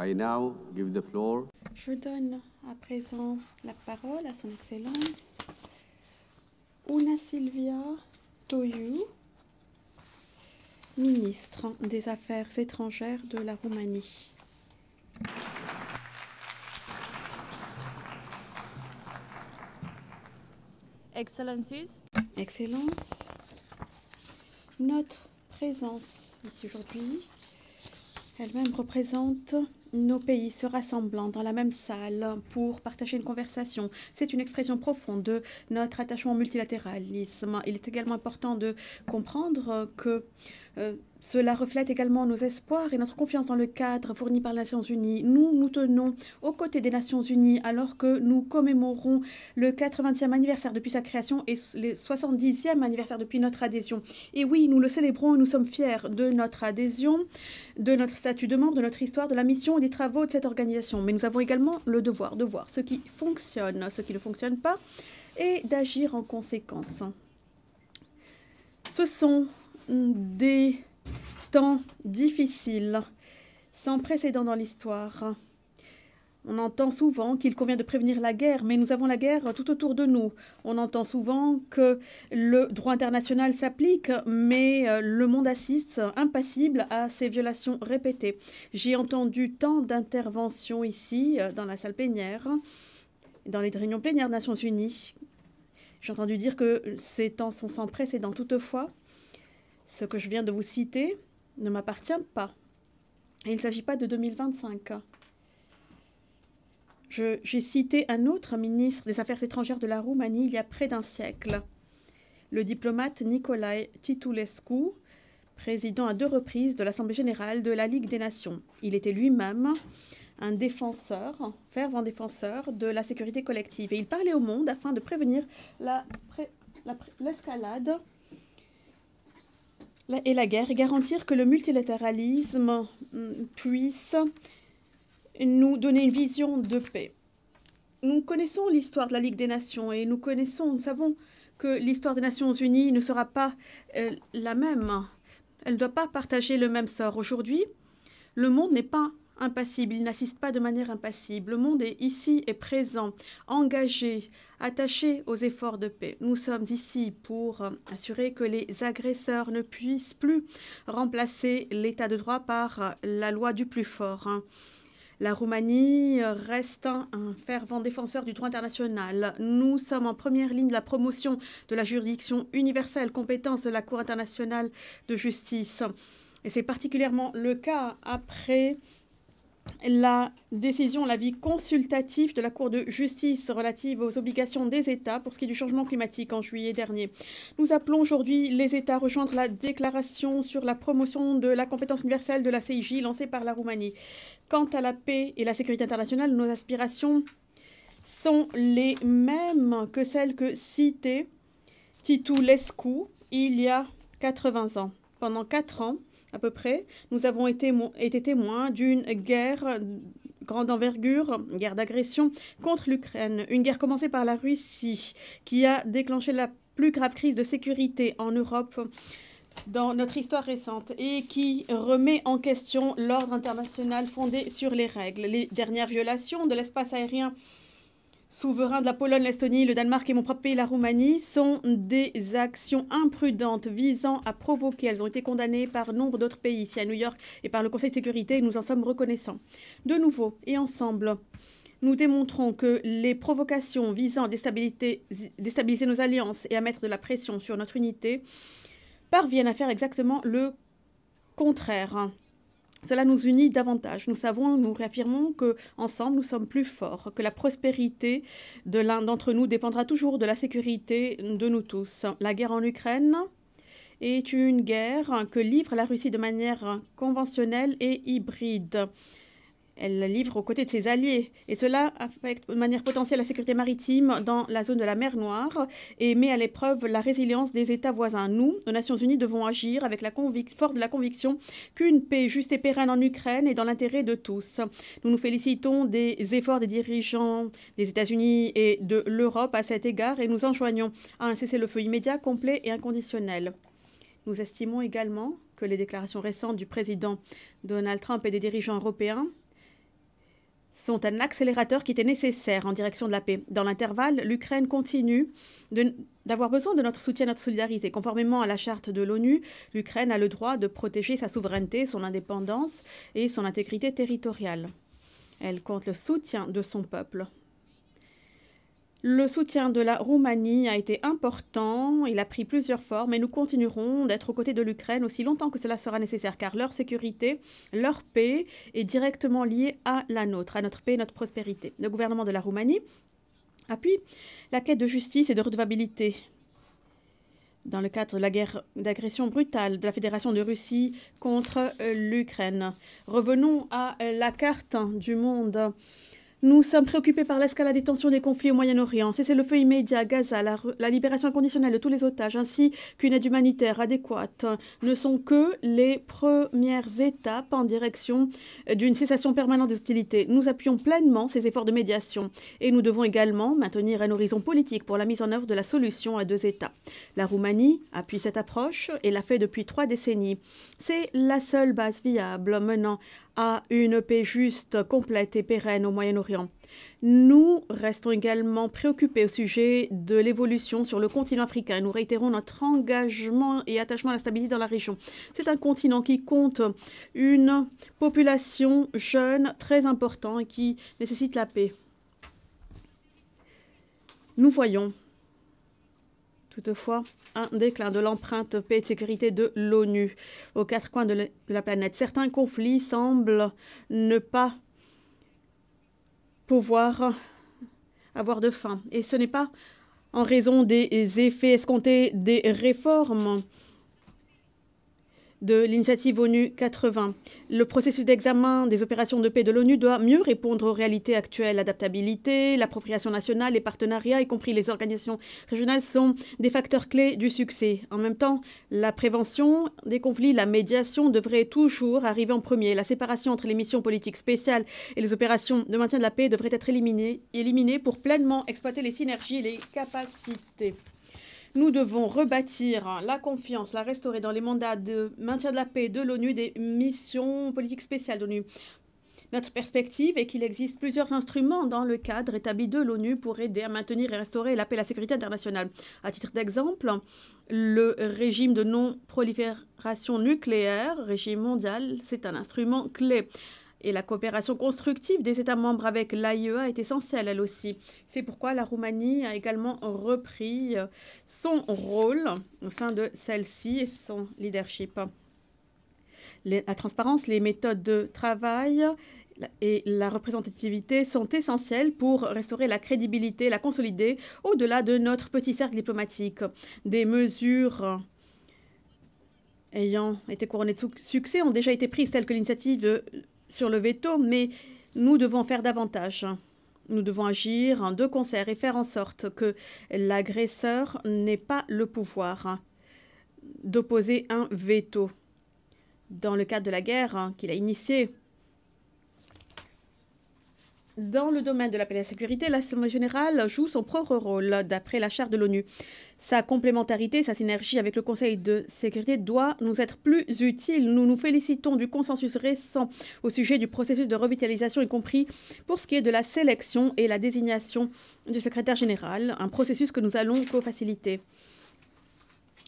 I now give the floor. Je donne à présent la parole à son Excellence Una Silvia Toiu, ministre des Affaires étrangères de la Roumanie. Excellencies, Excellences, notre présence ici aujourd'hui elle-même représente nos pays se rassemblant dans la même salle pour partager une conversation. C'est une expression profonde de notre attachement au multilatéralisme. Il est également important de comprendre que cela reflète également nos espoirs et notre confiance dans le cadre fourni par les Nations Unies. Nous tenons aux côtés des Nations Unies alors que nous commémorons le 80e anniversaire depuis sa création et le 70e anniversaire depuis notre adhésion. Et oui, nous le célébrons et nous sommes fiers de notre adhésion, de notre statut de membre, de notre histoire, de la mission et des travaux de cette organisation. Mais nous avons également le devoir de voir ce qui fonctionne, ce qui ne fonctionne pas et d'agir en conséquence. Ce sont des temps difficiles, sans précédent dans l'histoire. On entend souvent qu'il convient de prévenir la guerre, mais nous avons la guerre tout autour de nous. On entend souvent que le droit international s'applique, mais le monde assiste impassible à ces violations répétées. J'ai entendu tant d'interventions ici, dans la salle plénière, dans les réunions plénières des Nations Unies. J'ai entendu dire que ces temps sont sans précédent. Toutefois, ce que je viens de vous citer ne m'appartient pas. Et il ne s'agit pas de 2025. J'ai cité un autre ministre des Affaires étrangères de la Roumanie il y a près d'un siècle, le diplomate Nicolae Titulescu, président à 2 reprises de l'Assemblée générale de la Ligue des Nations. Il était lui-même un défenseur, fervent défenseur de la sécurité collective. Et il parlait au monde afin de prévenir l'escalade et la guerre et garantir que le multilatéralisme puisse nous donner une vision de paix. Nous connaissons l'histoire de la Ligue des Nations et nous savons que l'histoire des Nations Unies ne sera pas la même. Elle ne doit pas partager le même sort. Aujourd'hui, le monde n'est pas impassible, il n'assiste pas de manière impassible. Le monde est ici et présent, engagé, attaché aux efforts de paix. Nous sommes ici pour assurer que les agresseurs ne puissent plus remplacer l'état de droit par la loi du plus fort. La Roumanie reste un fervent défenseur du droit international. Nous sommes en première ligne de la promotion de la juridiction universelle, compétence de la Cour internationale de justice. Et c'est particulièrement le cas après la décision, l'avis consultatif de la Cour de justice relative aux obligations des États pour ce qui est du changement climatique en juillet dernier. Nous appelons aujourd'hui les États à rejoindre la déclaration sur la promotion de la compétence universelle de la CIJ lancée par la Roumanie. Quant à la paix et la sécurité internationale, nos aspirations sont les mêmes que celles que citait Titulescu il y a 80 ans. Pendant 4 ans, à peu près, nous avons été témoins d'une guerre grande envergure, une guerre d'agression contre l'Ukraine, une guerre commencée par la Russie qui a déclenché la plus grave crise de sécurité en Europe dans notre histoire récente et qui remet en question l'ordre international fondé sur les règles. Les dernières violations de l'espace aérien souverains de la Pologne, l'Estonie, le Danemark et mon propre pays, la Roumanie, sont des actions imprudentes visant à provoquer. Elles ont été condamnées par nombre d'autres pays, ici à New York, et par le Conseil de sécurité, et nous en sommes reconnaissants. De nouveau, et ensemble, nous démontrons que les provocations visant à déstabiliser nos alliances et à mettre de la pression sur notre unité parviennent à faire exactement le contraire. Cela nous unit davantage. Nous réaffirmons qu'ensemble, nous sommes plus forts, que la prospérité de l'un d'entre nous dépendra toujours de la sécurité de nous tous. La guerre en Ukraine est une guerre que livre la Russie de manière conventionnelle et hybride. Elle la livre aux côtés de ses alliés et cela affecte de manière potentielle la sécurité maritime dans la zone de la mer Noire et met à l'épreuve la résilience des États voisins. Nous, aux Nations Unies, devons agir avec forte de la conviction qu'une paix juste et pérenne en Ukraine est dans l'intérêt de tous. Nous nous félicitons des efforts des dirigeants des États-Unis et de l'Europe à cet égard et nous enjoignons à un cessez-le-feu immédiat, complet et inconditionnel. Nous estimons également que les déclarations récentes du président Donald Trump et des dirigeants européens sont un accélérateur qui était nécessaire en direction de la paix. Dans l'intervalle, l'Ukraine continue d'avoir besoin de notre soutien et notre solidarité. Conformément à la charte de l'ONU, l'Ukraine a le droit de protéger sa souveraineté, son indépendance et son intégrité territoriale. Elle compte le soutien de son peuple. Le soutien de la Roumanie a été important, il a pris plusieurs formes et nous continuerons d'être aux côtés de l'Ukraine aussi longtemps que cela sera nécessaire car leur sécurité, leur paix est directement liée à la nôtre, à notre paix et notre prospérité. Le gouvernement de la Roumanie appuie la quête de justice et de redevabilité dans le cadre de la guerre d'agression brutale de la Fédération de Russie contre l'Ukraine. Revenons à la carte du monde. Nous sommes préoccupés par l'escalade des tensions des conflits au Moyen-Orient. Cessez-le-feu immédiat à Gaza, la libération inconditionnelle de tous les otages, ainsi qu'une aide humanitaire adéquate ne sont que les premières étapes en direction d'une cessation permanente des hostilités. Nous appuyons pleinement ces efforts de médiation et nous devons également maintenir un horizon politique pour la mise en œuvre de la solution à 2 États. La Roumanie appuie cette approche et l'a fait depuis 3 décennies. C'est la seule base viable menant à une paix juste, complète et pérenne au Moyen-Orient. Nous restons également préoccupés au sujet de l'évolution sur le continent africain. Nous réitérons notre engagement et attachement à la stabilité dans la région. C'est un continent qui compte une population jeune très importante et qui nécessite la paix. Nous voyons toutefois un déclin de l'empreinte paix et de sécurité de l'ONU aux 4 coins de la planète. Certains conflits semblent ne pas pouvoir avoir de fin. Et ce n'est pas en raison des effets escomptés des réformes de l'initiative ONU 80. Le processus d'examen des opérations de paix de l'ONU doit mieux répondre aux réalités actuelles. L'adaptabilité, l'appropriation nationale, les partenariats, y compris les organisations régionales, sont des facteurs clés du succès. En même temps, la prévention des conflits, la médiation devrait toujours arriver en premier. La séparation entre les missions politiques spéciales et les opérations de maintien de la paix devrait être éliminée pour pleinement exploiter les synergies et les capacités. Nous devons rebâtir la confiance, la restaurer dans les mandats de maintien de la paix de l'ONU, des missions politiques spéciales de l'ONU. Notre perspective est qu'il existe plusieurs instruments dans le cadre établi de l'ONU pour aider à maintenir et restaurer la paix et la sécurité internationale. À titre d'exemple, le régime de non-prolifération nucléaire, régime mondial, c'est un instrument clé. Et la coopération constructive des États membres avec l'AIEA est essentielle, elle aussi. C'est pourquoi la Roumanie a également repris son rôle au sein de celle-ci et son leadership. La transparence, les méthodes de travail et la représentativité sont essentielles pour restaurer la crédibilité, la consolider au-delà de notre petit cercle diplomatique. Des mesures ayant été couronnées de succès ont déjà été prises, telles que l'initiative sur le veto, mais nous devons faire davantage. Nous devons agir de concert et faire en sorte que l'agresseur n'ait pas le pouvoir d'opposer un veto. Dans le cadre de la guerre qu'il a initiée, dans le domaine de la paix et de la sécurité, l'Assemblée générale joue son propre rôle d'après la charte de l'ONU. Sa complémentarité, sa synergie avec le Conseil de sécurité doit nous être plus utile. Nous nous félicitons du consensus récent au sujet du processus de revitalisation, y compris pour ce qui est de la sélection et la désignation du secrétaire général, un processus que nous allons co-faciliter.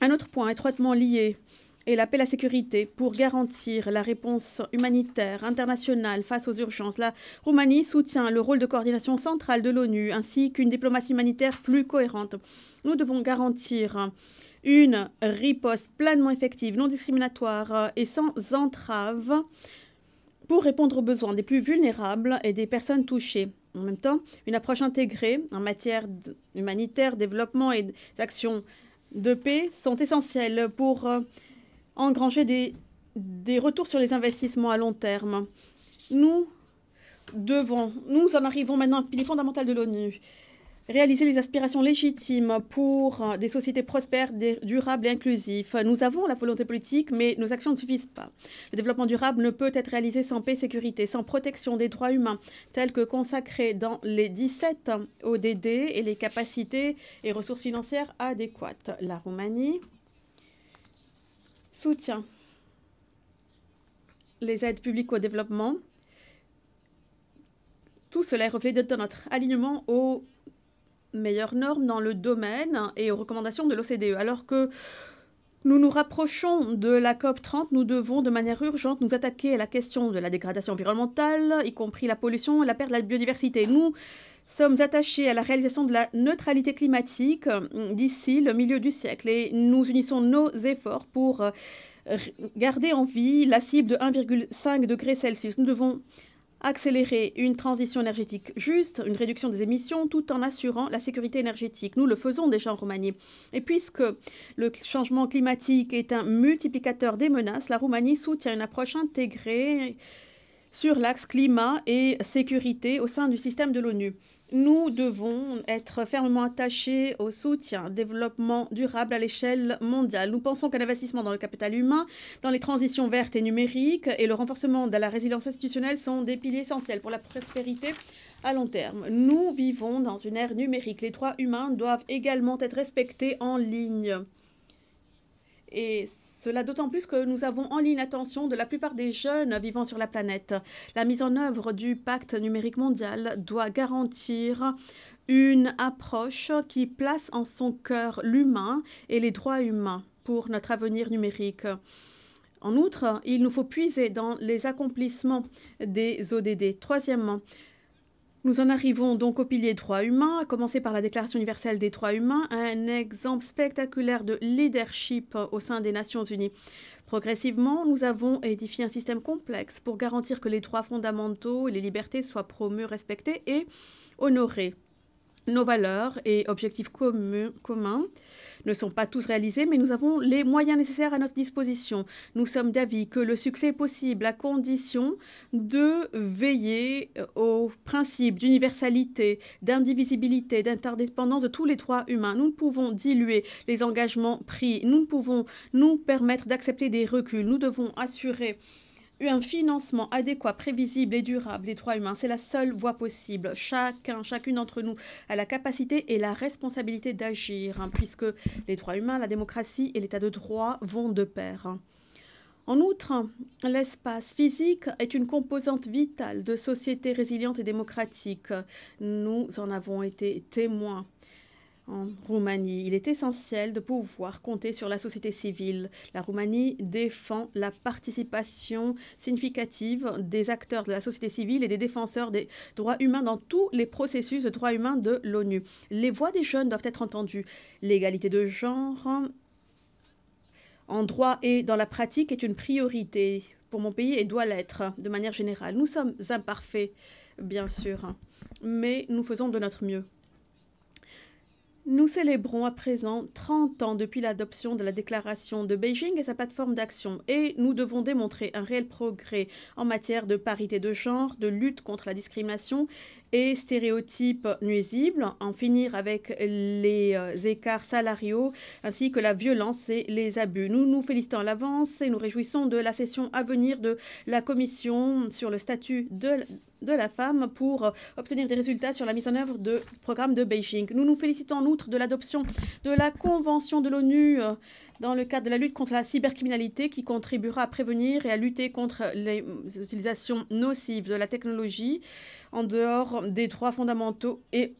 Un autre point étroitement lié et la paix et la sécurité pour garantir la réponse humanitaire internationale face aux urgences. La Roumanie soutient le rôle de coordination centrale de l'ONU ainsi qu'une diplomatie humanitaire plus cohérente. Nous devons garantir une riposte pleinement effective, non discriminatoire et sans entrave pour répondre aux besoins des plus vulnérables et des personnes touchées. En même temps, une approche intégrée en matière humanitaire, développement et d'actions de paix sont essentielles pour engranger des retours sur les investissements à long terme. Nous en arrivons maintenant à pilier fondamental de l'ONU. Réaliser les aspirations légitimes pour des sociétés prospères, durables et inclusives. Nous avons la volonté politique, mais nos actions ne suffisent pas. Le développement durable ne peut être réalisé sans paix et sécurité, sans protection des droits humains, tels que consacrés dans les 17 ODD et les capacités et ressources financières adéquates. La Roumanie soutient les aides publiques au développement tout cela est reflété dans notre alignement aux meilleures normes dans le domaine et aux recommandations de l'OCDE. Alors que nous nous rapprochons de la COP30, nous devons de manière urgente nous attaquer à la question de la dégradation environnementale, y compris la pollution et la perte de la biodiversité. Nous sommes attachés à la réalisation de la neutralité climatique d'ici le milieu du siècle et nous unissons nos efforts pour garder en vie la cible de 1,5 degré Celsius. Nous devons accélérer une transition énergétique juste, une réduction des émissions, tout en assurant la sécurité énergétique. Nous le faisons déjà en Roumanie. Et puisque le changement climatique est un multiplicateur des menaces, la Roumanie soutient une approche intégrée sur l'axe climat et sécurité au sein du système de l'ONU. Nous devons être fermement attachés au soutien, développement durable à l'échelle mondiale. Nous pensons qu'un investissement dans le capital humain, dans les transitions vertes et numériques et le renforcement de la résilience institutionnelle sont des piliers essentiels pour la prospérité à long terme. Nous vivons dans une ère numérique. Les droits humains doivent également être respectés en ligne. Et cela d'autant plus que nous avons en ligne l'attention de la plupart des jeunes vivant sur la planète. La mise en œuvre du pacte numérique mondial doit garantir une approche qui place en son cœur l'humain et les droits humains pour notre avenir numérique. En outre, il nous faut puiser dans les accomplissements des ODD. Troisièmement, nous en arrivons donc au pilier droits humains, à commencer par la Déclaration universelle des droits humains, un exemple spectaculaire de leadership au sein des Nations unies. Progressivement, nous avons édifié un système complexe pour garantir que les droits fondamentaux et les libertés soient promus, respectés et honorés. Nos valeurs et objectifs communs ne sont pas tous réalisés, mais nous avons les moyens nécessaires à notre disposition. Nous sommes d'avis que le succès est possible à condition de veiller aux principes d'universalité, d'indivisibilité, d'interdépendance de tous les droits humains. Nous ne pouvons diluer les engagements pris. Nous ne pouvons nous permettre d'accepter des reculs. Nous devons assurer un financement adéquat, prévisible et durable des droits humains. C'est la seule voie possible. Chacune d'entre nous a la capacité et la responsabilité d'agir, puisque les droits humains, la démocratie et l'état de droit vont de pair. En outre, l'espace physique est une composante vitale de sociétés résilientes et démocratiques. Nous en avons été témoins. En Roumanie, il est essentiel de pouvoir compter sur la société civile. La Roumanie défend la participation significative des acteurs de la société civile et des défenseurs des droits humains dans tous les processus de droits humains de l'ONU. Les voix des jeunes doivent être entendues. L'égalité de genre en droit et dans la pratique est une priorité pour mon pays et doit l'être de manière générale. Nous sommes imparfaits, bien sûr, mais nous faisons de notre mieux. Nous célébrons à présent 30 ans depuis l'adoption de la déclaration de Beijing et sa plateforme d'action et nous devons démontrer un réel progrès en matière de parité de genre, de lutte contre la discrimination et stéréotypes nuisibles, en finir avec les écarts salariaux ainsi que la violence et les abus. Nous nous félicitons à l'avance et nous réjouissons de la session à venir de la Commission sur le statut de la femme pour obtenir des résultats sur la mise en œuvre du programme de Beijing. Nous nous félicitons en outre de l'adoption de la Convention de l'ONU dans le cadre de la lutte contre la cybercriminalité qui contribuera à prévenir et à lutter contre les utilisations nocives de la technologie en dehors des droits fondamentaux et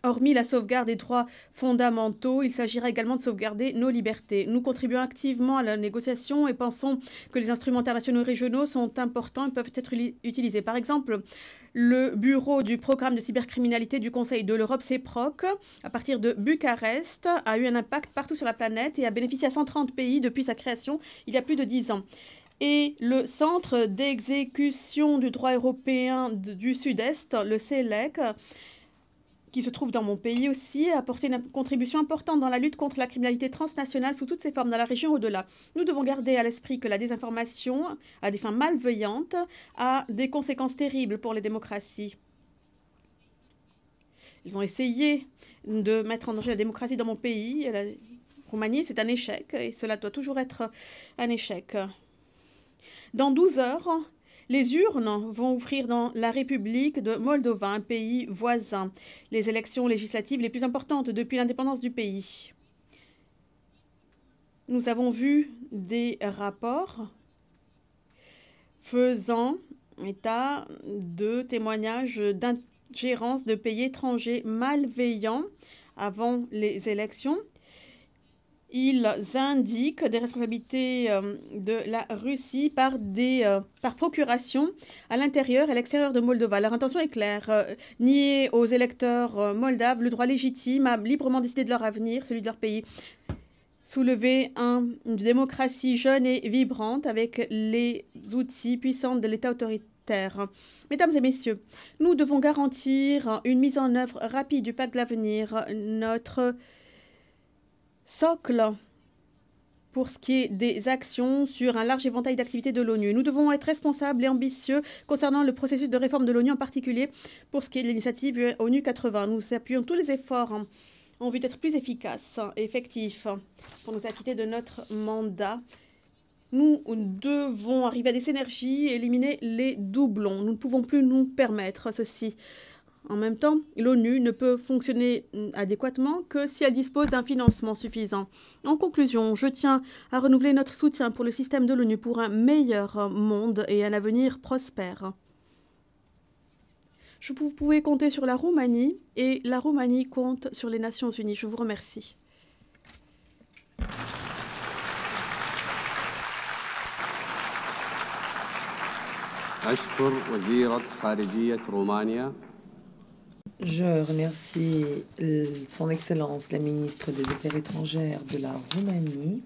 hormis la sauvegarde des droits fondamentaux, il s'agira également de sauvegarder nos libertés. Nous contribuons activement à la négociation et pensons que les instruments internationaux et régionaux sont importants et peuvent être utilisés. Par exemple, le bureau du programme de cybercriminalité du Conseil de l'Europe, CEPROC, à partir de Bucarest, a eu un impact partout sur la planète et a bénéficié à 130 pays depuis sa création il y a plus de 10 ans. Et le Centre d'exécution du droit européen du Sud-Est, le CELEC, qui se trouve dans mon pays aussi, a apporté une contribution importante dans la lutte contre la criminalité transnationale sous toutes ses formes dans la région au-delà. Nous devons garder à l'esprit que la désinformation, à des fins malveillantes, a des conséquences terribles pour les démocraties. Ils ont essayé de mettre en danger la démocratie dans mon pays. La Roumanie, c'est un échec et cela doit toujours être un échec. Dans 12 heures, les urnes vont ouvrir dans la République de Moldova, un pays voisin, les élections législatives les plus importantes depuis l'indépendance du pays. Nous avons vu des rapports faisant état de témoignages d'ingérence de pays étrangers malveillants avant les élections. Ils indiquent des responsabilités de la Russie par procuration à l'intérieur et à l'extérieur de Moldova. Leur intention est claire, nier aux électeurs moldaves le droit légitime à librement décider de leur avenir, celui de leur pays. Soulever une démocratie jeune et vibrante avec les outils puissants de l'État autoritaire. Mesdames et messieurs, nous devons garantir une mise en œuvre rapide du pacte de l'avenir, notre socle pour ce qui est des actions sur un large éventail d'activités de l'ONU. Nous devons être responsables et ambitieux concernant le processus de réforme de l'ONU, en particulier pour ce qui est de l'initiative ONU 80. Nous appuyons tous les efforts en vue d'être plus efficaces et effectifs pour nos activités de notre mandat. Nous devons arriver à des synergies et éliminer les doublons. Nous ne pouvons plus nous permettre ceci. En même temps, l'ONU ne peut fonctionner adéquatement que si elle dispose d'un financement suffisant. En conclusion, je tiens à renouveler notre soutien pour le système de l'ONU pour un meilleur monde et un avenir prospère. Vous pouvez compter sur la Roumanie et la Roumanie compte sur les Nations Unies. Je vous remercie. أشكر وزيرة خارجية رومانيا. Je remercie Son Excellence la ministre des Affaires étrangères de la Roumanie.